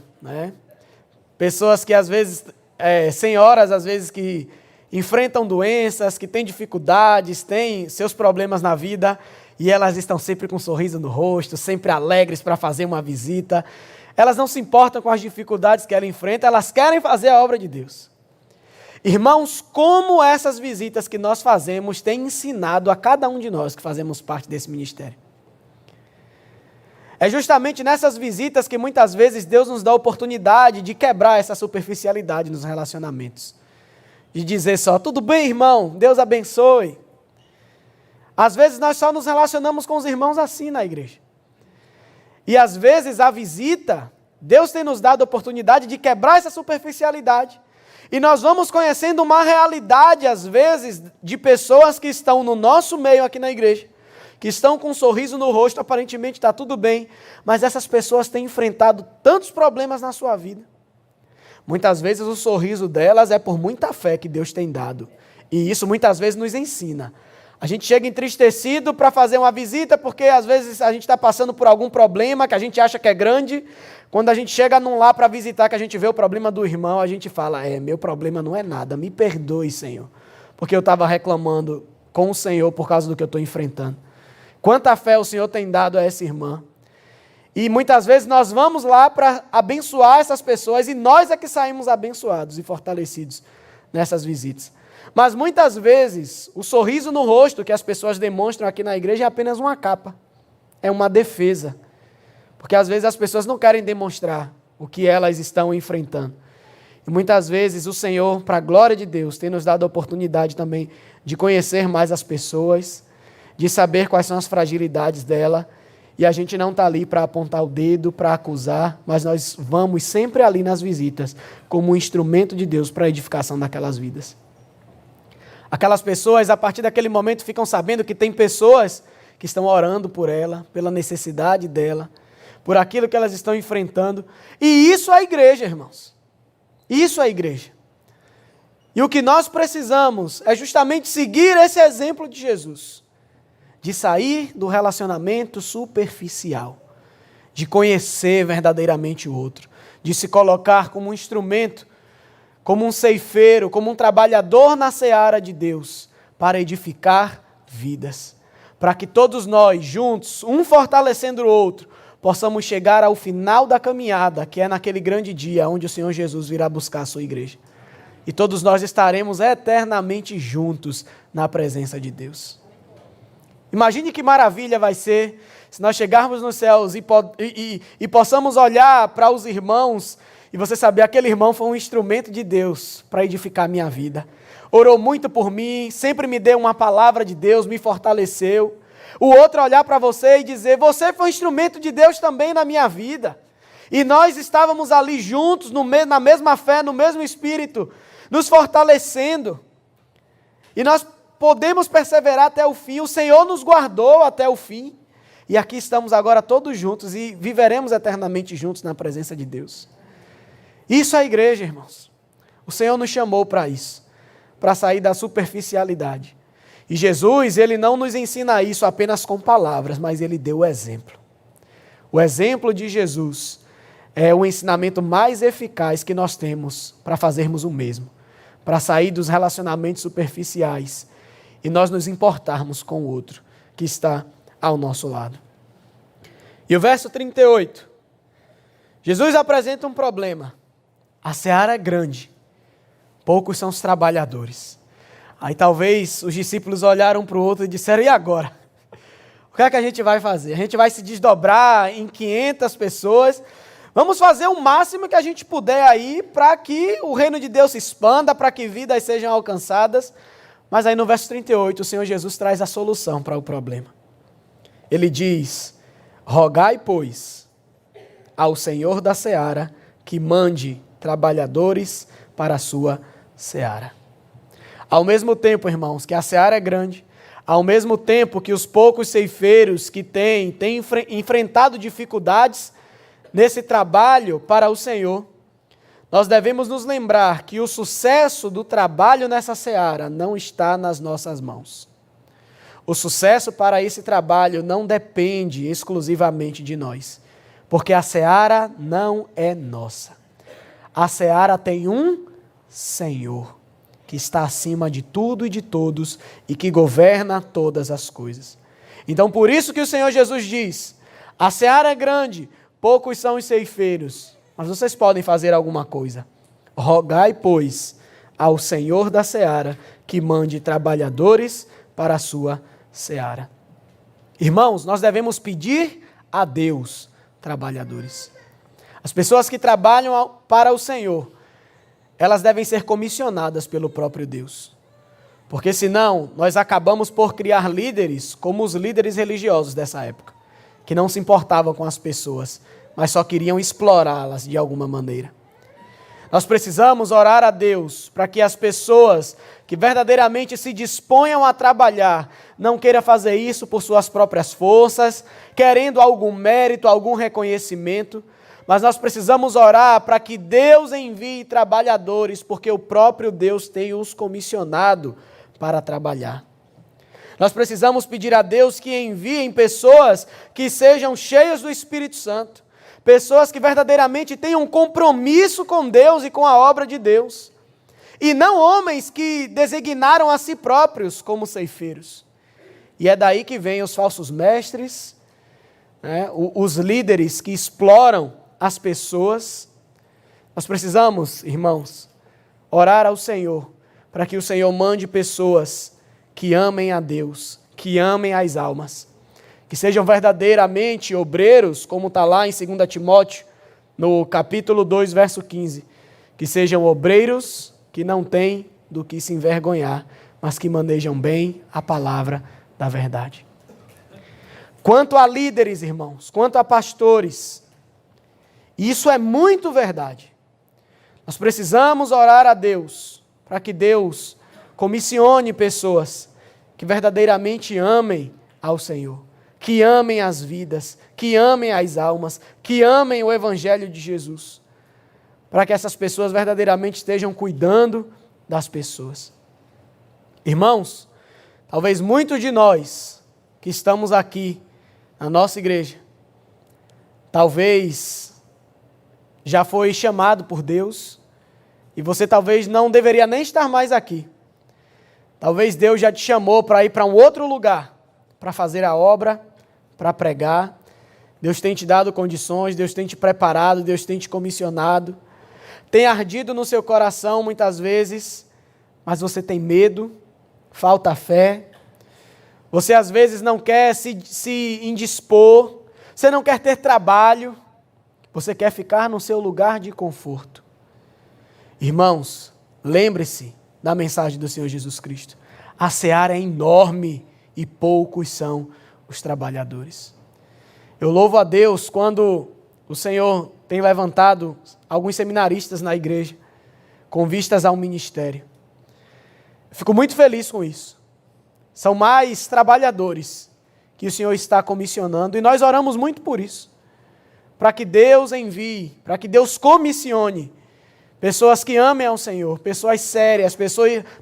Pessoas que às vezes, senhoras às vezes que enfrentam doenças, que têm dificuldades, têm seus problemas na vida, e elas estão sempre com um sorriso no rosto, sempre alegres para fazer uma visita. Elas não se importam com as dificuldades que ela enfrenta, elas querem fazer a obra de Deus. Irmãos, como essas visitas que nós fazemos têm ensinado a cada um de nós que fazemos parte desse ministério. É justamente nessas visitas que muitas vezes Deus nos dá a oportunidade de quebrar essa superficialidade nos relacionamentos. De dizer só, tudo bem, irmão, Deus abençoe. Às vezes nós só nos relacionamos com os irmãos assim na igreja. E às vezes a visita, Deus tem nos dado a oportunidade de quebrar essa superficialidade. E nós vamos conhecendo uma realidade, às vezes, de pessoas que estão no nosso meio aqui na igreja, que estão com um sorriso no rosto, aparentemente está tudo bem, mas essas pessoas têm enfrentado tantos problemas na sua vida. Muitas vezes o sorriso delas é por muita fé que Deus tem dado. E isso muitas vezes nos ensina. A gente chega entristecido para fazer uma visita, porque às vezes a gente está passando por algum problema que a gente acha que é grande. Quando a gente chega num lá para visitar, que a gente vê o problema do irmão, a gente fala, meu problema não é nada, me perdoe, Senhor. Porque eu estava reclamando com o Senhor por causa do que eu estou enfrentando. Quanta fé o Senhor tem dado a essa irmã. E muitas vezes nós vamos lá para abençoar essas pessoas e nós é que saímos abençoados e fortalecidos nessas visitas. Mas muitas vezes o sorriso no rosto que as pessoas demonstram aqui na igreja é apenas uma capa, é uma defesa. Porque às vezes as pessoas não querem demonstrar o que elas estão enfrentando. E muitas vezes o Senhor, para a glória de Deus, tem nos dado a oportunidade também de conhecer mais as pessoas, de saber quais são as fragilidades dela. E a gente não está ali para apontar o dedo, para acusar, mas nós vamos sempre ali nas visitas como um instrumento de Deus para a edificação daquelas vidas. Aquelas pessoas, a partir daquele momento, ficam sabendo que tem pessoas que estão orando por ela, pela necessidade dela, por aquilo que elas estão enfrentando. E isso é a igreja, irmãos. Isso é a igreja. E o que nós precisamos é justamente seguir esse exemplo de Jesus, de sair do relacionamento superficial, de conhecer verdadeiramente o outro, de se colocar como um instrumento, como um ceifeiro, como um trabalhador na seara de Deus, para edificar vidas, para que todos nós juntos, um fortalecendo o outro, possamos chegar ao final da caminhada, que é naquele grande dia onde o Senhor Jesus virá buscar a sua igreja. E todos nós estaremos eternamente juntos na presença de Deus. Imagine que maravilha vai ser se nós chegarmos nos céus e possamos olhar para os irmãos e você saber, aquele irmão foi um instrumento de Deus para edificar a minha vida. Orou muito por mim, sempre me deu uma palavra de Deus, me fortaleceu. O outro olhar para você e dizer, você foi um instrumento de Deus também na minha vida. E nós estávamos ali juntos, na mesma fé, no mesmo Espírito, nos fortalecendo. E nós podemos perseverar até o fim. O Senhor nos guardou até o fim. E aqui estamos agora todos juntos e viveremos eternamente juntos na presença de Deus. Isso é a igreja, irmãos. O Senhor nos chamou para isso, para sair da superficialidade. E Jesus, Ele não nos ensina isso apenas com palavras, mas Ele deu o exemplo. O exemplo de Jesus é o ensinamento mais eficaz que nós temos para fazermos o mesmo, para sair dos relacionamentos superficiais e nós nos importarmos com o outro que está ao nosso lado. E o verso 38, Jesus apresenta um problema. A seara é grande, poucos são os trabalhadores. Aí talvez os discípulos olharam para o outro e disseram, e agora? O que é que a gente vai fazer? A gente vai se desdobrar em 500 pessoas, vamos fazer o máximo que a gente puder aí para que o reino de Deus se expanda, para que vidas sejam alcançadas. Mas aí no verso 38, o Senhor Jesus traz a solução para o problema. Ele diz, rogai, pois, ao Senhor da seara que mande trabalhadores para a sua seara. Ao mesmo tempo, irmãos, que a seara é grande, ao mesmo tempo que os poucos ceifeiros que têm enfrentado dificuldades nesse trabalho para o Senhor, nós devemos nos lembrar que o sucesso do trabalho nessa seara não está nas nossas mãos. O sucesso para esse trabalho não depende exclusivamente de nós, porque a seara não é nossa. A seara tem um Senhor, que está acima de tudo e de todos e que governa todas as coisas. Então, por isso que o Senhor Jesus diz, a seara é grande, poucos são os ceifeiros, mas vocês podem fazer alguma coisa. Rogai, pois, ao Senhor da seara que mande trabalhadores para a sua seara. Irmãos, nós devemos pedir a Deus trabalhadores. As pessoas que trabalham para o Senhor, elas devem ser comissionadas pelo próprio Deus. Porque senão, nós acabamos por criar líderes como os líderes religiosos dessa época, que não se importavam com as pessoas, mas só queriam explorá-las de alguma maneira. Nós precisamos orar a Deus para que as pessoas que verdadeiramente se disponham a trabalhar não queiram fazer isso por suas próprias forças, querendo algum mérito, algum reconhecimento, mas nós precisamos orar para que Deus envie trabalhadores, porque o próprio Deus tem os comissionado para trabalhar. Nós precisamos pedir a Deus que enviem pessoas que sejam cheias do Espírito Santo, pessoas que verdadeiramente tenham um compromisso com Deus e com a obra de Deus, e não homens que designaram a si próprios como ceifeiros. E é daí que vêm os falsos mestres, né, os líderes que exploram as pessoas. Nós precisamos, irmãos, orar ao Senhor, para que o Senhor mande pessoas que amem a Deus, que amem as almas, que sejam verdadeiramente obreiros, como está lá em 2 Timóteo, no capítulo 2, verso 15, que sejam obreiros que não têm do que se envergonhar, mas que manejam bem a palavra da verdade. Quanto a líderes, irmãos, quanto a pastores, isso é muito verdade. Nós precisamos orar a Deus, para que Deus comissione pessoas que verdadeiramente amem ao Senhor, que amem as vidas, que amem as almas, que amem o Evangelho de Jesus, para que essas pessoas verdadeiramente estejam cuidando das pessoas. Irmãos, talvez muitos de nós que estamos aqui na nossa igreja, talvez já foi chamado por Deus e você talvez não deveria nem estar mais aqui. Talvez Deus já te chamou para ir para um outro lugar, para fazer a obra, para pregar. Deus tem te dado condições, Deus tem te preparado, Deus tem te comissionado. Tem ardido no seu coração muitas vezes, mas você tem medo, falta fé. Você às vezes não quer se indispor, você não quer ter trabalho, você quer ficar no seu lugar de conforto. Irmãos, lembre-se da mensagem do Senhor Jesus Cristo. A seara é enorme e poucos são os trabalhadores. Eu louvo a Deus quando o Senhor tem levantado alguns seminaristas na igreja com vistas ao ministério. Fico muito feliz com isso. São mais trabalhadores que o Senhor está comissionando e nós oramos muito por isso. Para que Deus envie, para que Deus comissione pessoas que amem ao Senhor, pessoas sérias,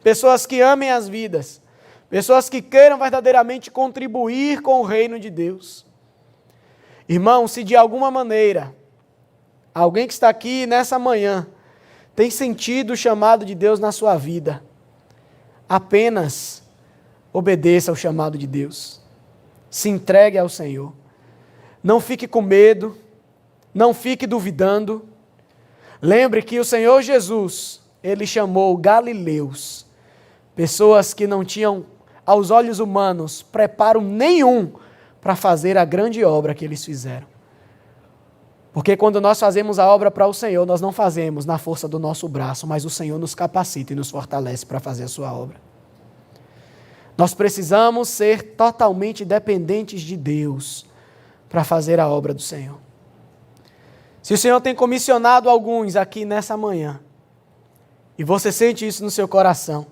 pessoas que amem as vidas, pessoas que queiram verdadeiramente contribuir com o reino de Deus. Irmão, se de alguma maneira alguém que está aqui nessa manhã tem sentido o chamado de Deus na sua vida, apenas obedeça ao chamado de Deus. Se entregue ao Senhor. Não fique com medo, não fique duvidando. Lembre que o Senhor Jesus, Ele chamou galileus, pessoas que não tinham, aos olhos humanos, preparo nenhum para fazer a grande obra que eles fizeram. Porque quando nós fazemos a obra para o Senhor, nós não fazemos na força do nosso braço, mas o Senhor nos capacita e nos fortalece para fazer a sua obra. Nós precisamos ser totalmente dependentes de Deus para fazer a obra do Senhor. Se o Senhor tem comissionado alguns aqui nessa manhã, e você sente isso no seu coração,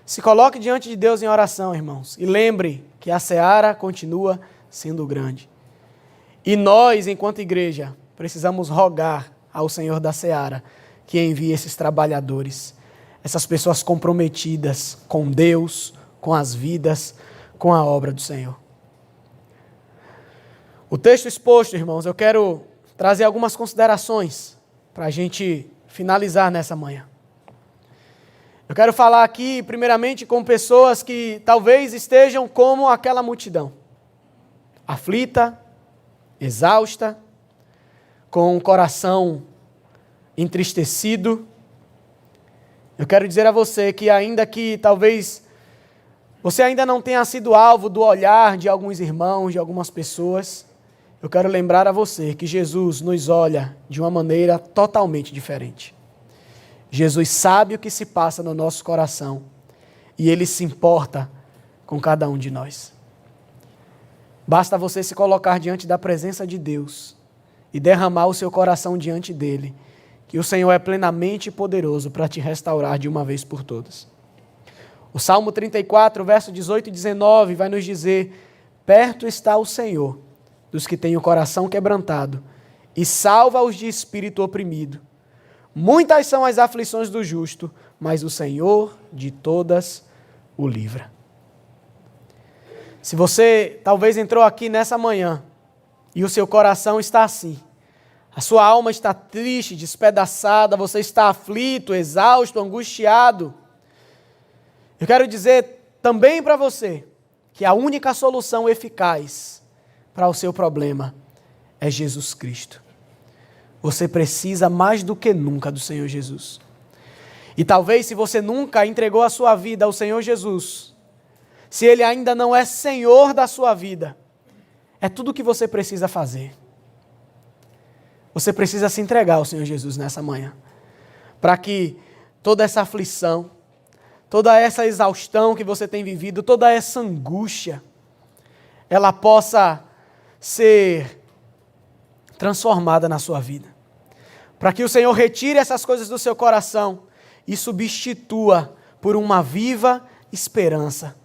se coloque diante de Deus em oração, irmãos, e lembre que a seara continua sendo grande. E nós, enquanto igreja, precisamos rogar ao Senhor da seara que envie esses trabalhadores, essas pessoas comprometidas com Deus, com as vidas, com a obra do Senhor. O texto exposto, irmãos, eu quero trazer algumas considerações para a gente finalizar nessa manhã. Eu quero falar aqui, primeiramente, com pessoas que talvez estejam como aquela multidão, aflita, exausta, com o coração entristecido. Eu quero dizer a você que ainda que talvez você ainda não tenha sido alvo do olhar de alguns irmãos, de algumas pessoas, eu quero lembrar a você que Jesus nos olha de uma maneira totalmente diferente. Jesus sabe o que se passa no nosso coração e Ele se importa com cada um de nós. Basta você se colocar diante da presença de Deus e derramar o seu coração diante dEle, que o Senhor é plenamente poderoso para te restaurar de uma vez por todas. O Salmo 34, verso 18 e 19 vai nos dizer: perto está o Senhor dos que têm o coração quebrantado e salva-os de espírito oprimido. Muitas são as aflições do justo, mas o Senhor de todas o livra. Se você talvez entrou aqui nessa manhã e o seu coração está assim, a sua alma está triste, despedaçada, você está aflito, exausto, angustiado, eu quero dizer também para você que a única solução eficaz para o seu problema é Jesus Cristo. Você precisa mais do que nunca do Senhor Jesus. E talvez se você nunca entregou a sua vida ao Senhor Jesus, se Ele ainda não é Senhor da sua vida, é tudo o que você precisa fazer. Você precisa se entregar ao Senhor Jesus nessa manhã, para que toda essa aflição, toda essa exaustão que você tem vivido, toda essa angústia, ela possa ser transformada na sua vida. Para que o Senhor retire essas coisas do seu coração e substitua por uma viva esperança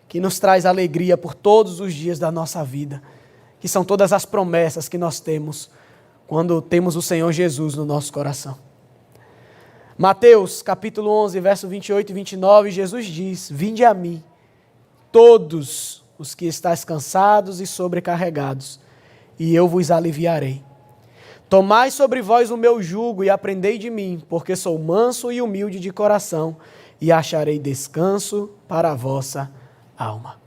que nos traz alegria por todos os dias da nossa vida, que são todas as promessas que nós temos quando temos o Senhor Jesus no nosso coração. Mateus, capítulo 11, verso 28 e 29, Jesus diz: vinde a mim, todos os que estáis cansados e sobrecarregados, e eu vos aliviarei. Tomai sobre vós o meu jugo e aprendei de mim, porque sou manso e humilde de coração, e acharei descanso para a vossa alma.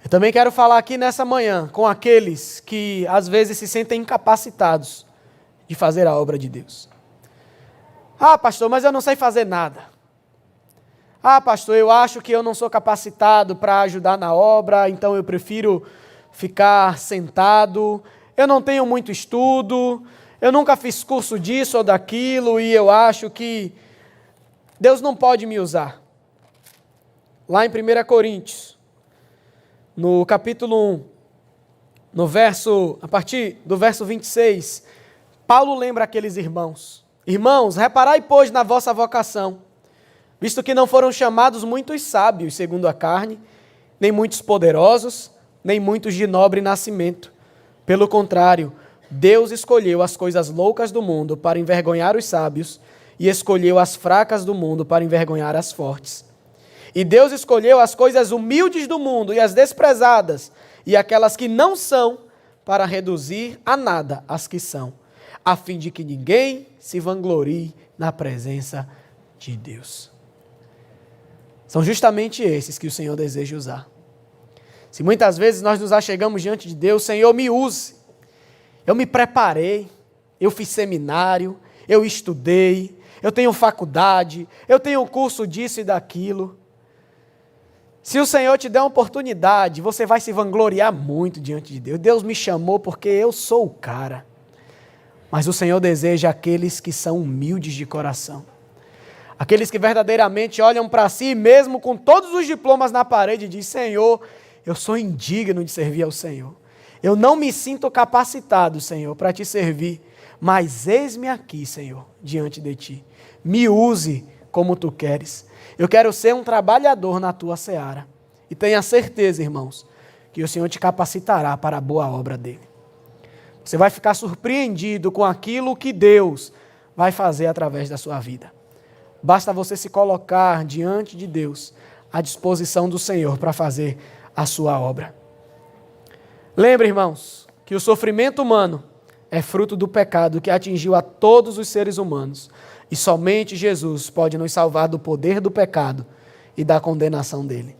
Eu também quero falar aqui nessa manhã com aqueles que às vezes se sentem incapacitados de fazer a obra de Deus. Ah, pastor, mas eu não sei fazer nada. Ah, pastor, eu acho que eu não sou capacitado para ajudar na obra, então eu prefiro ficar sentado. Eu não tenho muito estudo, eu nunca fiz curso disso ou daquilo e eu acho que Deus não pode me usar. Lá em 1 Coríntios, no capítulo 1, a partir do verso 26, Paulo lembra aqueles irmãos. Irmãos, reparai, pois, na vossa vocação, visto que não foram chamados muitos sábios, segundo a carne, nem muitos poderosos, nem muitos de nobre nascimento. Pelo contrário, Deus escolheu as coisas loucas do mundo para envergonhar os sábios e escolheu as fracas do mundo para envergonhar as fortes. E Deus escolheu as coisas humildes do mundo e as desprezadas e aquelas que não são para reduzir a nada as que são, a fim de que ninguém se vanglorie na presença de Deus. São justamente esses que o Senhor deseja usar. Se muitas vezes nós nos achegamos diante de Deus, Senhor, me use. Eu me preparei, eu fiz seminário, eu estudei, eu tenho faculdade, eu tenho curso disso e daquilo. Se o Senhor te der uma oportunidade, você vai se vangloriar muito diante de Deus. Deus me chamou porque eu sou o cara. Mas o Senhor deseja aqueles que são humildes de coração. Aqueles que verdadeiramente olham para si, mesmo com todos os diplomas na parede, e dizem, Senhor, eu sou indigno de servir ao Senhor. Eu não me sinto capacitado, Senhor, para te servir. Mas eis-me aqui, Senhor, diante de ti. Me use como tu queres. Eu quero ser um trabalhador na tua seara. E tenha certeza, irmãos, que o Senhor te capacitará para a boa obra dele. Você vai ficar surpreendido com aquilo que Deus vai fazer através da sua vida. Basta você se colocar diante de Deus, à disposição do Senhor para fazer a sua obra. Lembre, irmãos, que o sofrimento humano é fruto do pecado que atingiu a todos os seres humanos. E somente Jesus pode nos salvar do poder do pecado e da condenação dele.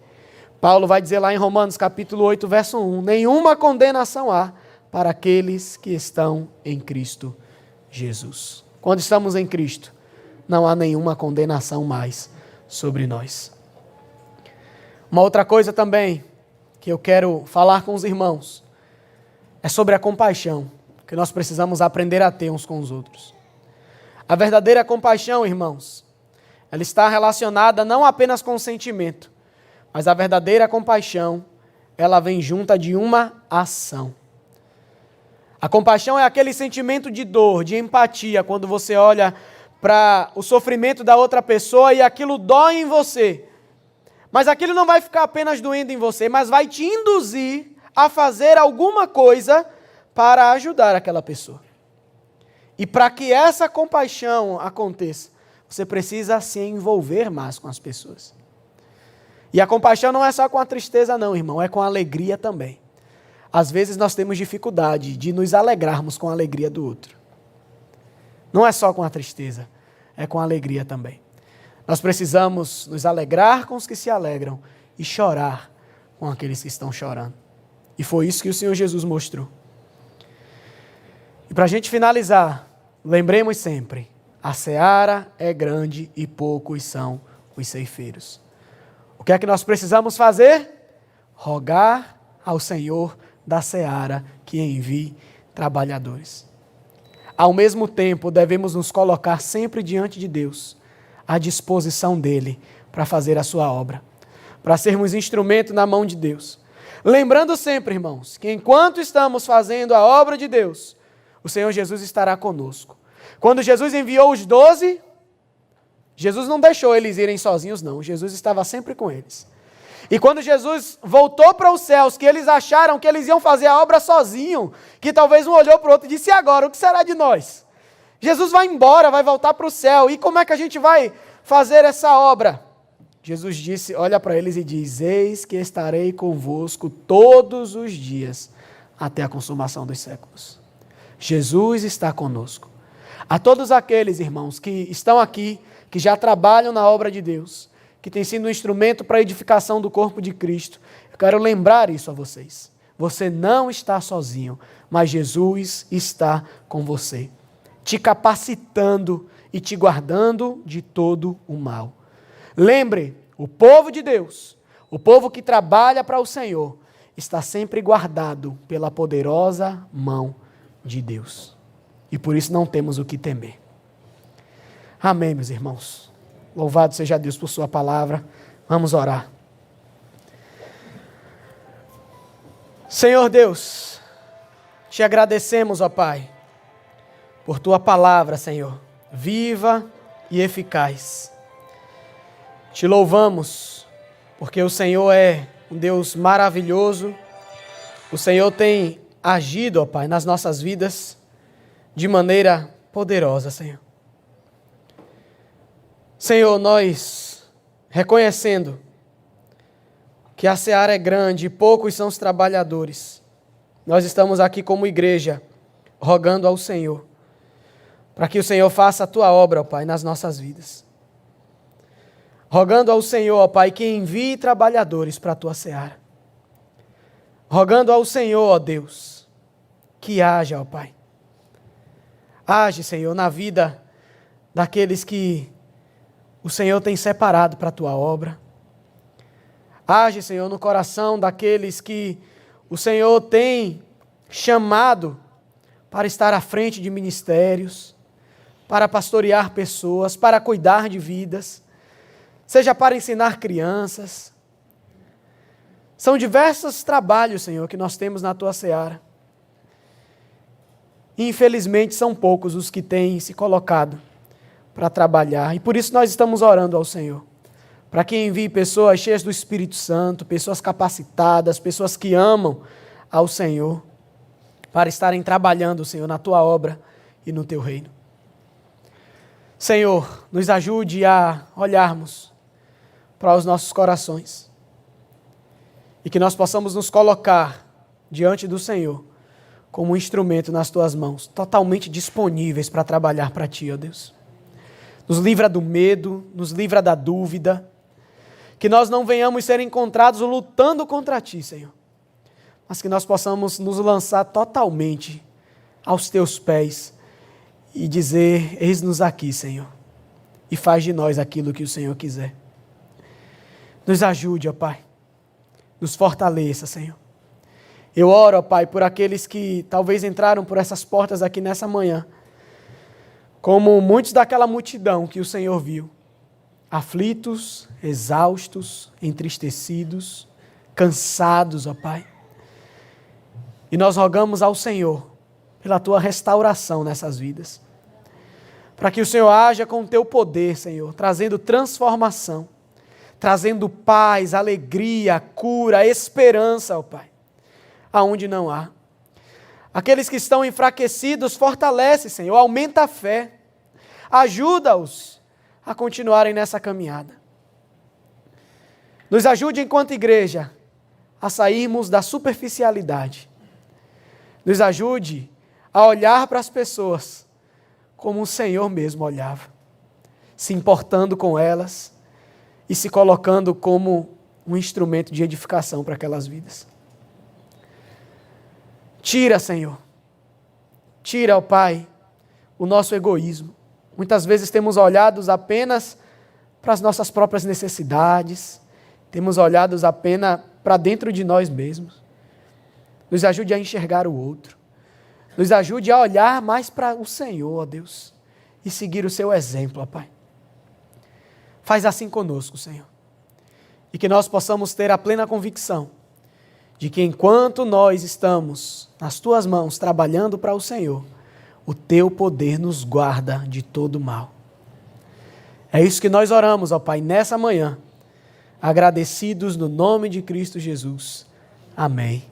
Paulo vai dizer lá em Romanos capítulo 8, verso 1, nenhuma condenação há para aqueles que estão em Cristo Jesus. Quando estamos em Cristo, não há nenhuma condenação mais sobre nós. Uma outra coisa também que eu quero falar com os irmãos é sobre a compaixão que nós precisamos aprender a ter uns com os outros. A verdadeira compaixão, irmãos, ela está relacionada não apenas com o sentimento, mas a verdadeira compaixão, ela vem junta de uma ação. A compaixão é aquele sentimento de dor, de empatia, quando você olha para o sofrimento da outra pessoa e aquilo dói em você. Mas aquilo não vai ficar apenas doendo em você, mas vai te induzir a fazer alguma coisa para ajudar aquela pessoa. E para que essa compaixão aconteça, você precisa se envolver mais com as pessoas. E a compaixão não é só com a tristeza não, irmão, é com a alegria também. Às vezes nós temos dificuldade de nos alegrarmos com a alegria do outro. Não é só com a tristeza, é com a alegria também. Nós precisamos nos alegrar com os que se alegram e chorar com aqueles que estão chorando. E foi isso que o Senhor Jesus mostrou. E para a gente finalizar, lembremos sempre, a seara é grande e poucos são os ceifeiros. O que é que nós precisamos fazer? Rogar ao Senhor da seara que envie trabalhadores. Ao mesmo tempo, devemos nos colocar sempre diante de Deus, à disposição dele para fazer a sua obra, para sermos instrumento na mão de Deus. Lembrando sempre, irmãos, que enquanto estamos fazendo a obra de Deus, o Senhor Jesus estará conosco. Quando Jesus enviou os 12, Jesus não deixou eles irem sozinhos, não. Jesus estava sempre com eles. E quando Jesus voltou para os céus, que eles acharam que eles iam fazer a obra sozinho, que talvez um olhou para o outro e disse, e agora, o que será de nós? Jesus vai embora, vai voltar para o céu, e como é que a gente vai fazer essa obra? Jesus disse, olha para eles e diz, eis que estarei convosco todos os dias, até a consumação dos séculos. Jesus está conosco. A todos aqueles, irmãos, que estão aqui, que já trabalham na obra de Deus, que tem sido um instrumento para a edificação do corpo de Cristo, eu quero lembrar isso a vocês. Você não está sozinho, mas Jesus está com você, te capacitando e te guardando de todo o mal. Lembre, o povo de Deus, o povo que trabalha para o Senhor, está sempre guardado pela poderosa mão de Deus. E por isso não temos o que temer. Amém, meus irmãos. Louvado seja Deus por sua palavra. Vamos orar. Senhor Deus, te agradecemos, ó Pai, por tua palavra, Senhor, viva e eficaz. Te louvamos, porque o Senhor é um Deus maravilhoso. O Senhor tem agido, ó Pai, nas nossas vidas de maneira poderosa, Senhor. Senhor, nós reconhecendo que a seara é grande e poucos são os trabalhadores, nós estamos aqui como igreja, rogando ao Senhor, para que o Senhor faça a tua obra, ó Pai, nas nossas vidas. Rogando ao Senhor, ó Pai, que envie trabalhadores para a tua seara. Rogando ao Senhor, ó Deus, que haja, ó Pai. Age, Senhor, na vida daqueles que o Senhor tem separado para a tua obra. Age, Senhor, no coração daqueles que o Senhor tem chamado para estar à frente de ministérios, para pastorear pessoas, para cuidar de vidas, seja para ensinar crianças. São diversos trabalhos, Senhor, que nós temos na tua seara. E, infelizmente, são poucos os que têm se colocado para trabalhar. E por isso nós estamos orando ao Senhor, para que envie pessoas cheias do Espírito Santo, pessoas capacitadas, pessoas que amam ao Senhor, para estarem trabalhando, Senhor, na tua obra e no teu reino. Senhor, nos ajude a olharmos para os nossos corações e que nós possamos nos colocar diante do Senhor como um instrumento nas tuas mãos, totalmente disponíveis para trabalhar para ti, ó Deus. Nos livra do medo, nos livra da dúvida, que nós não venhamos ser encontrados lutando contra ti, Senhor, mas que nós possamos nos lançar totalmente aos teus pés e dizer: eis-nos aqui, Senhor, e faz de nós aquilo que o Senhor quiser. Nos ajude, ó Pai, nos fortaleça, Senhor. Eu oro, ó Pai, por aqueles que talvez entraram por essas portas aqui nessa manhã, como muitos daquela multidão que o Senhor viu, aflitos, exaustos, entristecidos, cansados, ó Pai. E nós rogamos ao Senhor pela tua restauração nessas vidas, para que o Senhor haja com o teu poder, Senhor, trazendo transformação, trazendo paz, alegria, cura, esperança, ó Pai, aonde não há. Aqueles que estão enfraquecidos, fortalece, Senhor, aumenta a fé, ajuda-os a continuarem nessa caminhada. Nos ajude enquanto igreja a sairmos da superficialidade. Nos ajude a olhar para as pessoas como o Senhor mesmo olhava, se importando com elas e se colocando como um instrumento de edificação para aquelas vidas. Tira, Senhor, tira, ó Pai, o nosso egoísmo. Muitas vezes temos olhado apenas para as nossas próprias necessidades, temos olhado apenas para dentro de nós mesmos. Nos ajude a enxergar o outro. Nos ajude a olhar mais para o Senhor, ó Deus, e seguir o seu exemplo, ó Pai. Faz assim conosco, Senhor. E que nós possamos ter a plena convicção de que enquanto nós estamos nas tuas mãos trabalhando para o Senhor, o teu poder nos guarda de todo mal. É isso que nós oramos, ó Pai, nessa manhã, agradecidos no nome de Cristo Jesus. Amém.